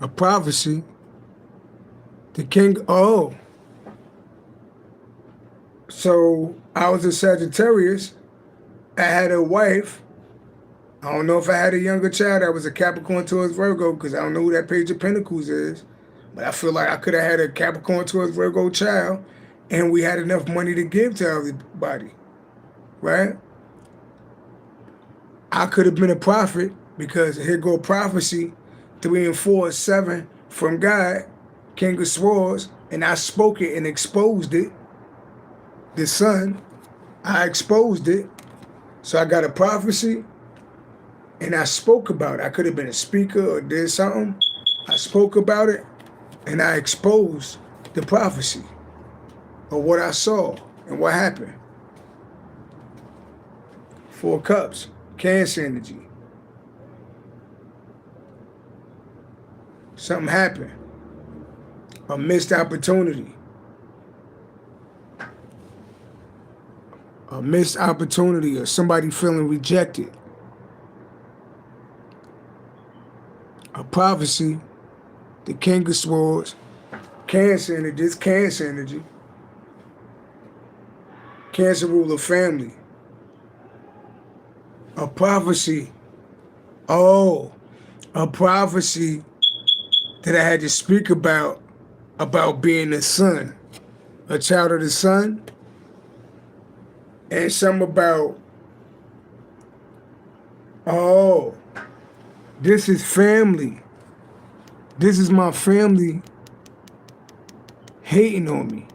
A prophecy. The king, oh. So I was a Sagittarius. I had a wife. I don't know if I had a younger child. I was a Capricorn towards Virgo because I don't know who that Page of Pentacles is. But I feel like I could have had a Capricorn towards Virgo child and we had enough money to give to everybody, right? I could have been a prophet because here go prophecy, 3 and 4 is 7 from God, King of Swords, and I spoke it and exposed it. The sun, I exposed it. So I got a prophecy and I spoke about it. I could have been a speaker or did something. I spoke about it and I exposed the prophecy of what I saw and what happened. 4 cups, Cancer energy. Something happened. A missed opportunity. A missed opportunity or somebody feeling rejected. A prophecy, the King of Swords, Cancer energy, this Cancer energy. Cancer ruler family. A prophecy. Oh, a prophecy that I had to speak about being the son, a child of the sun, and some about, oh, this is family. This is my family hating on me,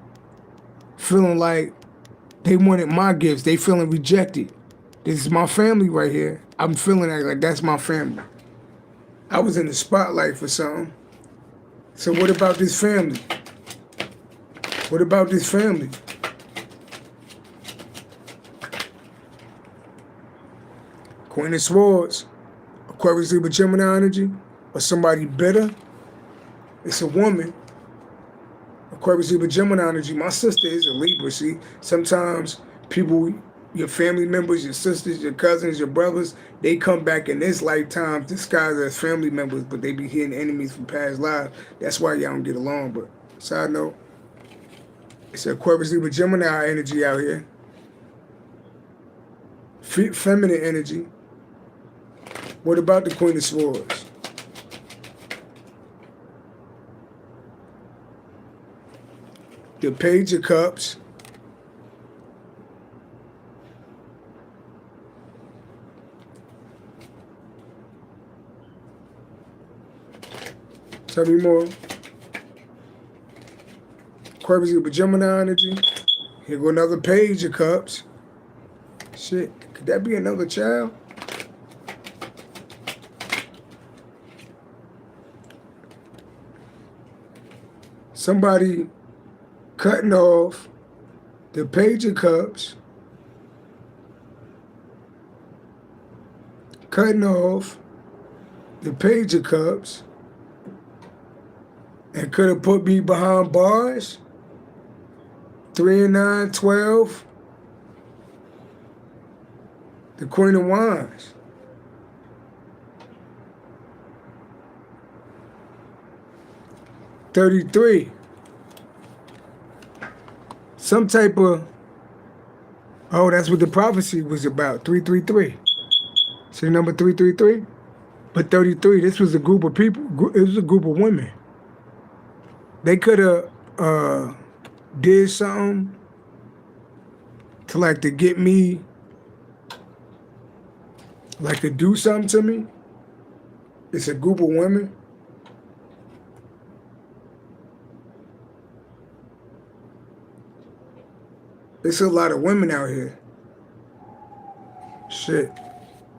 feeling like they wanted my gifts. They feeling rejected. This is my family right here. I'm feeling like that's my family. I was in the spotlight for something. So what about this family? What about this family? Queen of Swords, Aquarius, Libra, Gemini energy, or somebody bitter. It's a woman. Aquarius, Libra, Gemini energy. My sister is a Libra, see? Sometimes people, your family members, your sisters, your cousins, your brothers, they come back in this lifetime disguised as family members, but they be hitting enemies from past lives. That's why y'all don't get along. But side note, it's Aquarius, Libra, Gemini energy out here. Feminine energy. What about the Queen of Swords? The Page of Cups. Tell me more. Aquarius, Libra, Gemini energy. Here go another Page of Cups. Shit, could that be another child? Somebody cutting off the Page of Cups, cutting off the Page of Cups, and could have put me behind bars. 3 and 9, 12. The Queen of Wands. $33. Some type of, oh, that's what the prophecy was about. 333. See number 333? But 33, this was a group of people. It was a group of women. They could have did something to like to get me, like to do something to me. It's a group of women. There's a lot of women out here. Shit.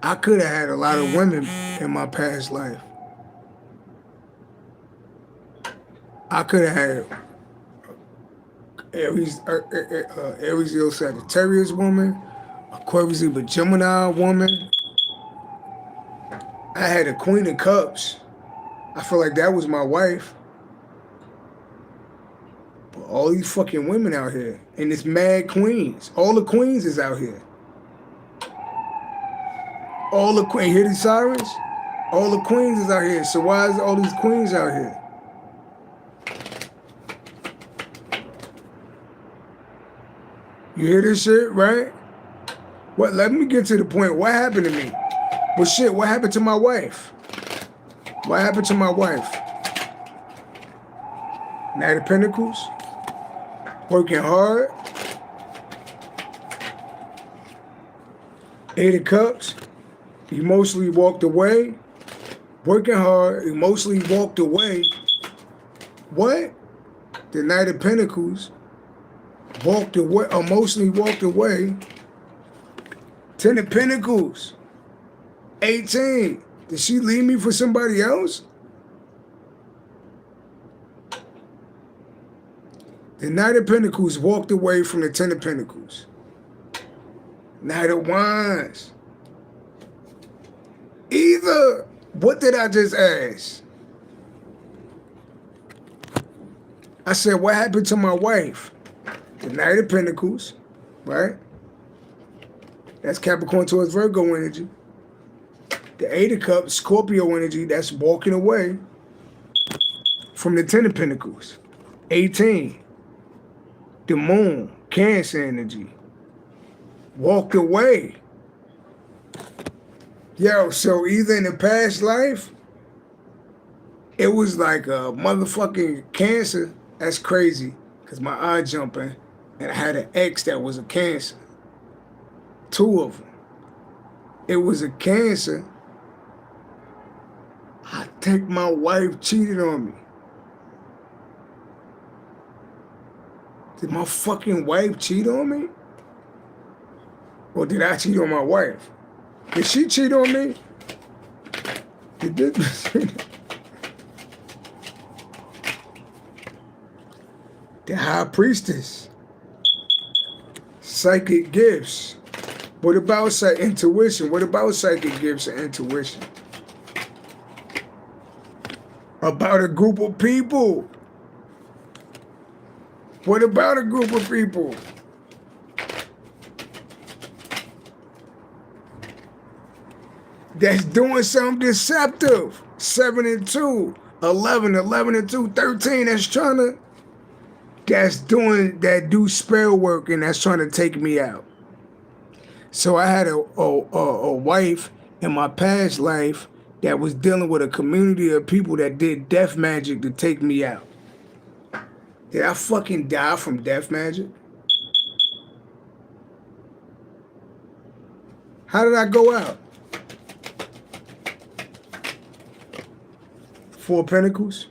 I could have had a lot of women in my past life. I could have had Aries, Leo Sagittarius woman, Aquarius, Libra, Gemini woman. I had a Queen of Cups. I feel like that was my wife. But all these fucking women out here, and it's mad queens. All the queens is out here. All the queens, hear these sirens? All the queens is out here. So why is all these queens out here? You hear this shit, right? What? Let me get to the point. What happened to me? Well, shit, what happened to my wife? What happened to my wife? Knight of Pentacles. Working hard. Eight of Cups. Emotionally walked away. Working hard. Emotionally walked away. What? The Knight of Pentacles. Walked away. Emotionally walked away. 10 of Pentacles. 18. Did she leave me for somebody else? The Knight of Pentacles walked away from the 10 of Pentacles. Knight of Wands. Either, what did I just ask? I said, what happened to my wife? The Knight of Pentacles, right? That's Capricorn towards Virgo energy. The Eight of Cups, Scorpio energy, that's walking away from the 10 of Pentacles. 18. The Moon, Cancer energy. Walked away. Yo, so either in the past life, it was like a motherfucking Cancer. That's crazy, because my eye jumping, and I had an ex that was a Cancer. 2 of them. It was a Cancer. I think my wife cheated on me. Did my fucking wife cheat on me? Or did I cheat on my wife? Did she cheat on me? Did this? The High Priestess. Psychic gifts. What about intuition? What about psychic gifts and intuition? About a group of people. What about a group of people? That's doing something deceptive. 7 and 2, 11, 11 and 2, 13. That's doing that do spell work, and that's trying to take me out. So I had a wife in my past life that was dealing with a community of people that did death magic to take me out. Did I fucking die from death magic? How did I go out? 4 of Pentacles.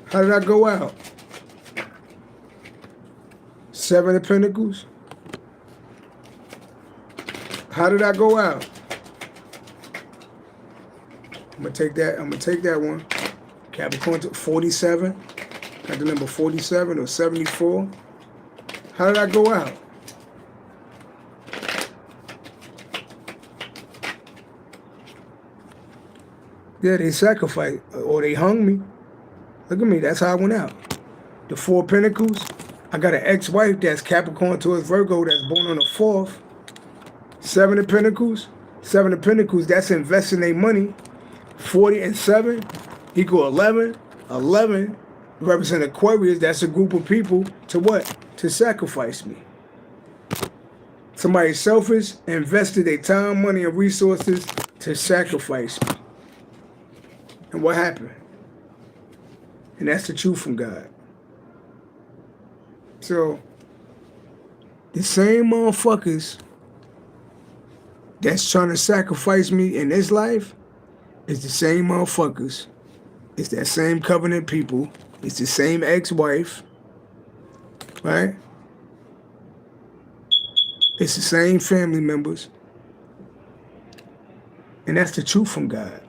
How did I go out? 7 of Pentacles. How did I go out? I'm gonna take that one. Capricorn 47. Got the number 47 or 74. How did I go out? Yeah, they sacrificed or they hung me. Look at me, that's how I went out. The 4 of Pentacles. I got an ex-wife that's Capricorn towards Virgo that's born on the 4th. 7 of Pentacles. 7 of Pentacles, that's investing their money. 40 and 7 equal 11. 11 represent Aquarius. That's a group of people to what? To sacrifice me. Somebody selfish invested their time, money, and resources to sacrifice me. And what happened? And that's the truth from God. So, the same motherfuckers that's trying to sacrifice me in this life is the same motherfuckers. It's that same covenant people. It's the same ex-wife. Right? It's the same family members. And that's the truth from God.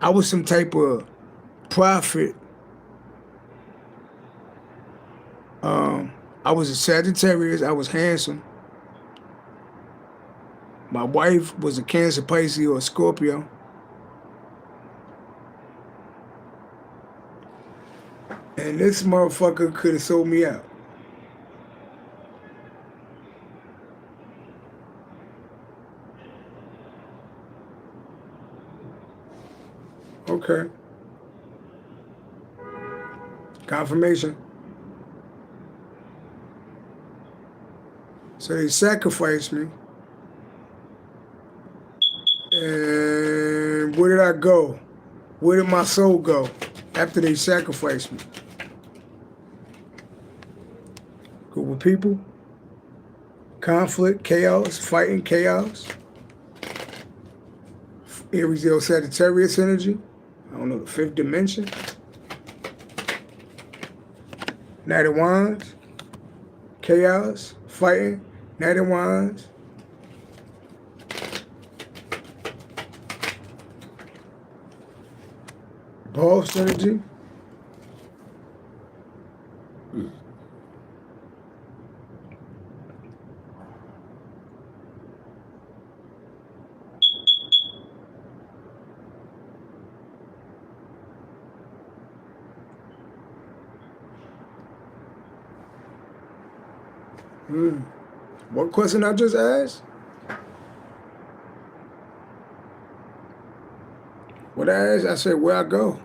I was some type of prophet. I was a Sagittarius. I was handsome. My wife was a Cancer, Pisces, or a Scorpio. And this motherfucker could have sold me out. Okay. Confirmation. So they sacrificed me. And where did I go? Where did my soul go after they sacrificed me? Group of people. Conflict, chaos, fighting, chaos. Aries, Leo, Sagittarius energy. I don't know, the fifth dimension. Knight of Wands. Chaos, fighting, Knight of Wands. Boss energy. What question I just asked? What I asked? I said, where I go?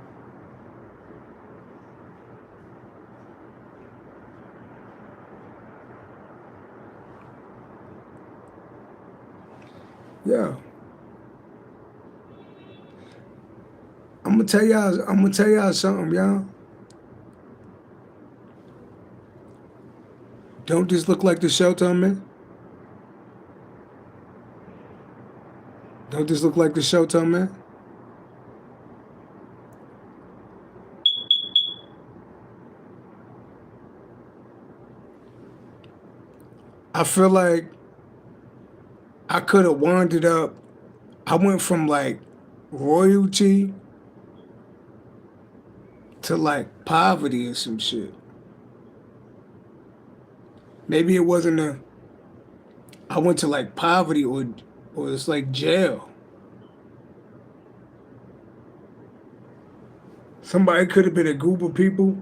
Yeah. I'm gonna tell y'all something, y'all. Don't this look like the shelter I'm in? Don't this look like the shelter I'm in? I feel like I could have wandered up. I went from like royalty to like poverty or some shit. Maybe it wasn't I went to like poverty or it's like jail. Somebody could have been a group of people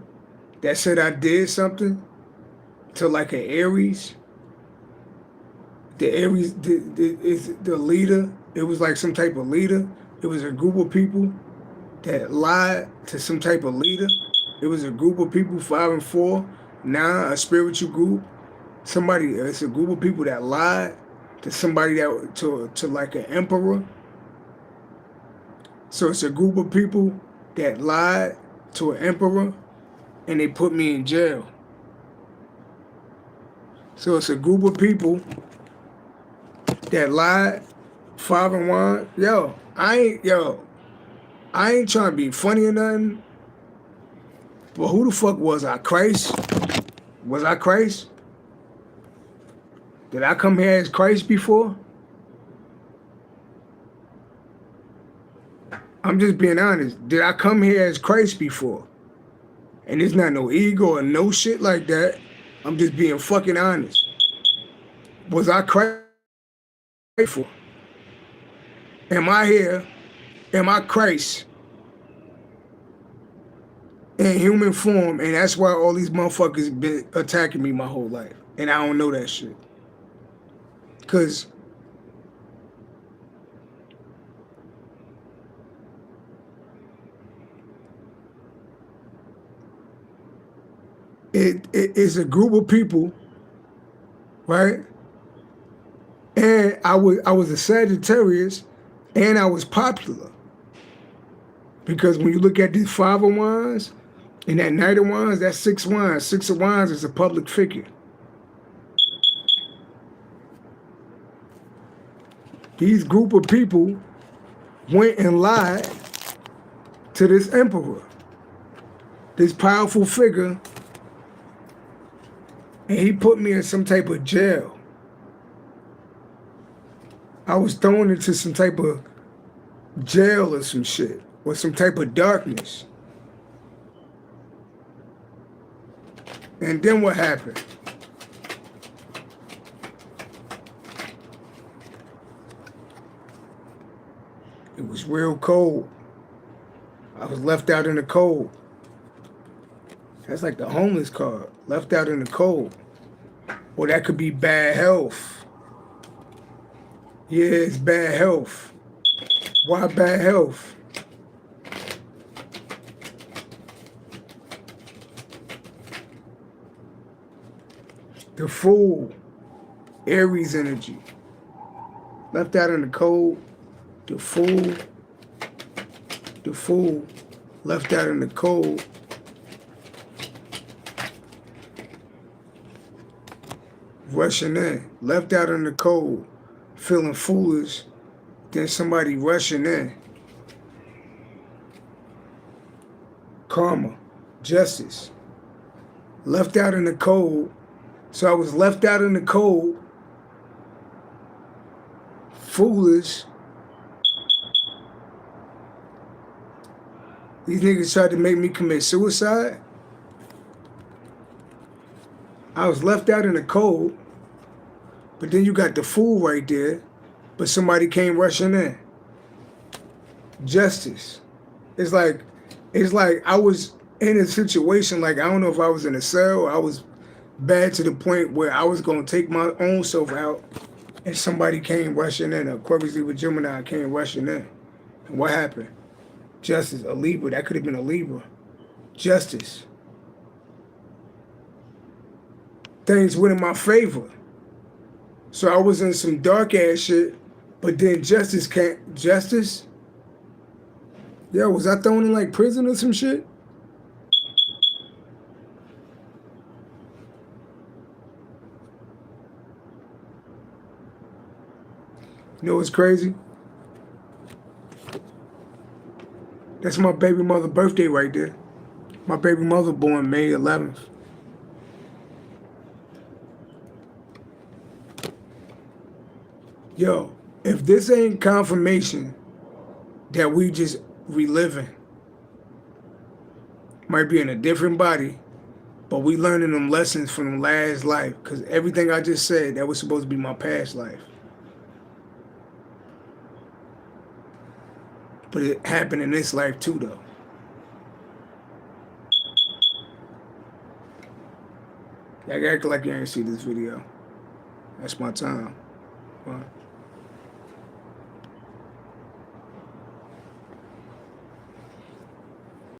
that said I did something to like an Aries. The Aries is the leader. It was like some type of leader. It was a group of people that lied to some type of leader. It was a group of people, 5 and 4. Now a spiritual group. It's a group of people that lied to somebody to like an emperor. So it's a group of people that lied to an emperor and they put me in jail. So it's a group of people that lied, 5 and 1. I ain't trying to be funny or nothing. But who the fuck was I? Christ? Was I Christ? Did I come here as Christ before? I'm just being honest. Did I come here as Christ before? And it's not no ego or no shit like that. I'm just being fucking honest. Was I Christ before? Am I here? Am I Christ? In human form, and that's why all these motherfuckers been attacking me my whole life. And I don't know that shit. Because it is a group of people, right? And I was a Sagittarius, and I was popular. Because when you look at these 5 of Wands and that Knight of Wands, that's 6 Wands. 6 of Wands is a public figure. These group of people went and lied to this emperor, this powerful figure, and he put me in some type of jail. I was thrown into some type of jail or some shit, or some type of darkness. And then what happened? It was real cold. I was left out in the cold. That's like the homeless card, left out in the cold. Or that could be bad health. Yeah, it's bad health. Why bad health? The Fool, Aries energy. Left out in the cold. The Fool. The Fool. Left out in the cold. Rushing in. Left out in the cold. Feeling foolish. Then somebody rushing in. Karma. Justice. Left out in the cold. So I was left out in the cold. Foolish. These niggas tried to make me commit suicide. I was left out in the cold. But then you got the fool right there. But somebody came rushing in. Justice. It's like I was in a situation, like I don't know if I was in a cell, I was bad to the point where I was gonna take my own self out, and somebody came rushing in. Aquarius Libra Gemini came rushing in. And what happened? Justice, a Libra. That could have been a Libra. Justice. Things went in my favor. So I was in some dark ass shit, but then justice came. Justice? Yo, was I thrown in like prison or some shit? You know what's crazy? That's my baby mother's birthday right there. My baby mother born May 11th. Yo, if this ain't confirmation that we just reliving, might be in a different body, but we learning them lessons from the last life, because everything I just said, that was supposed to be my past life. But it happened in this life too, though. Y'all act like you ain't see this video. That's my time. Bye.